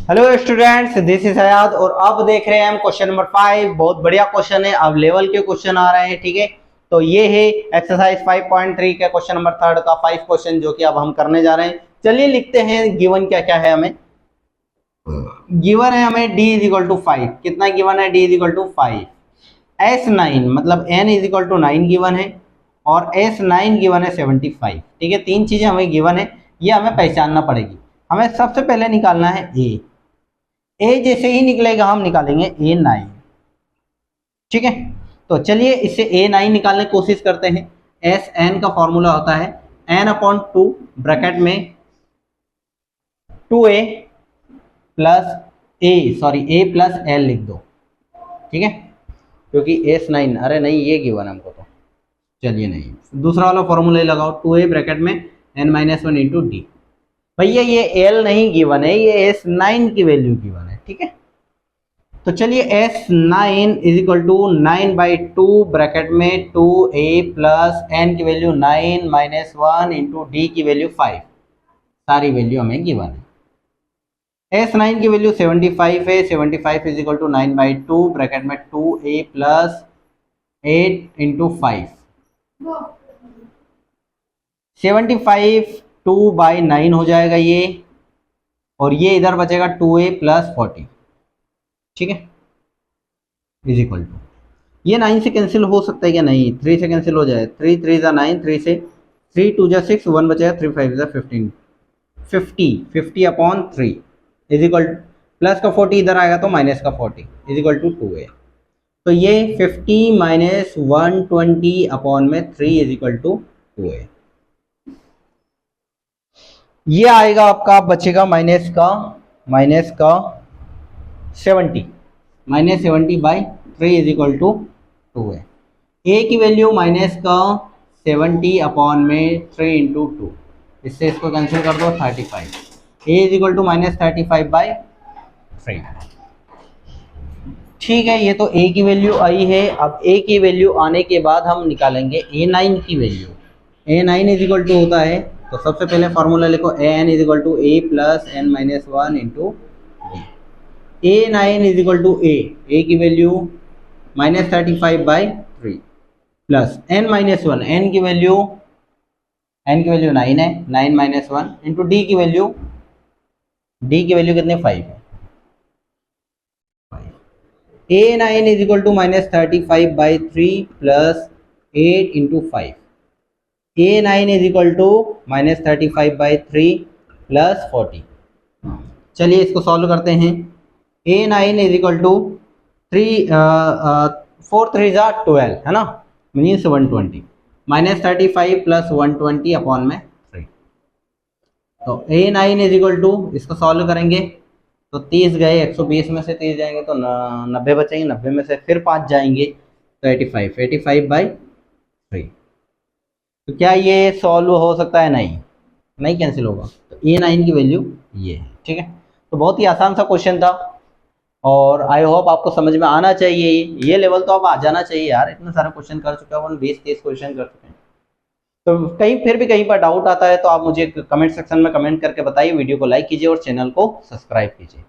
Hello students, this is हयात और अब देख रहे हैं हम क्वेश्चन नंबर 5। बहुत बढ़िया क्वेश्चन है। अब लेवल के क्वेश्चन आ रहे हैं, ठीक है। तो ये है एक्सरसाइज 5.3 का क्वेश्चन नंबर 3 का 5 क्वेश्चन जो कि अब हम करने जा रहे हैं। चलिए लिखते हैं गिवन क्या क्या है हमें। गिवन है हमें d इज इक्वल टू 5। कितना गिवन है? d is equal to 5। S9 मतलब n is equal to 9 given है और S9 गिवन है 75। ठीक है, तीन चीजें हमें गिवन है, ये हमें पहचानना पड़ेगी। हमें सबसे पहले निकालना है ए जैसे ही निकलेगा हम निकालेंगे A9। ठीक है, तो चलिए इससे A9 निकालने की कोशिश करते हैं। Sn का फॉर्मूला होता है n/2 ब्रैकेट में 2a plus a plus l लिख दो। ठीक है, क्योंकि S9 अरे नहीं ये गिवन है हमको, तो चलिए नहीं दूसरा वाला फॉर्मूला लगाओ 2a ब्रैकेट में n-1 इंटू डी। भैया ये l नहीं गिवन है, ये S9 की वैल्यू गिवन है। ठीक है, तो चलिए S9 is equal to 9/2 bracket में 2a प्लस n की वैल्यू 9-1 इंटू डी की वैल्यू 5। सारी वैल्यू हमें गिवन है। S9 की वैल्यू 75 है। 75 इज इक्वल टू 9/2 ब्रैकेट में 2a प्लस 8 इंटू 5। 75 2/9 हो जाएगा ये, और ये इधर बचेगा 2a प्लस 40। ठीक है, इज इक्वल टू ये 9 से कैंसिल हो सकता है क्या? नहीं, 3 से कैंसिल हो जाए। 3 3 जा 9, 3 से 3 2 जा 6, 1 बचेगा, 3 5 जा 15। 50/3 इज इक्वल प्लस का 40 इधर आएगा तो माइनस का 40 इज इक्वल टू 2a। तो ये 50 minus 120/3 is equal to 2a। ये आएगा आपका, बचेगा माइनस का 70। -70/3 इज इक्वल टू 2 है। ए की वैल्यू माइनस का 70/3 इंटू 2, इससे इसको कैंसिल कर दो 35। ए इज इक्वल टू -35/3। ठीक है, ये तो ए की वैल्यू आई है। अब ए की वैल्यू आने के बाद हम निकालेंगे A9 की value. A9 is equal to होता है, तो सबसे पहले फॉर्मूला लिखो an is equal to a plus n-1 into D. A9 is equal to A की वैल्यू -35/3 प्लस n-1, n की वैल्यू 9 है, 9-1 इंटू डी की वैल्यू कितने? 5 है। A9 is equal to -35/3 plus 8 into 5। A9 is equal to -35/3 plus 40। चलिए इसको solve करते हैं। A9 इज इक्वल टू 4 3 जा 12 है ना, मीन्स 120। -35 प्लस 120/3। तो A9 इज इक्वल टू, इसको सॉल्व करेंगे तो 30 गए, 120 में से 30 जाएंगे तो 90 बचेंगे, 90 में से फिर 5 जाएंगे तो 85/3। तो क्या ये सॉल्व हो सकता है? नहीं कैंसिल होगा। तो A9 की वैल्यू ये है। ठीक है, तो बहुत ही आसान सा क्वेश्चन था और आई होप आपको समझ में आना चाहिए। ये लेवल तो अब आ जाना चाहिए यार, इतने सारे क्वेश्चन कर चुके हैं, 20-30 क्वेश्चन कर चुके हैं। तो फिर भी कहीं पर डाउट आता है तो आप मुझे कमेंट सेक्शन में कमेंट करके बताइए। वीडियो को लाइक कीजिए और चैनल को सब्सक्राइब कीजिए।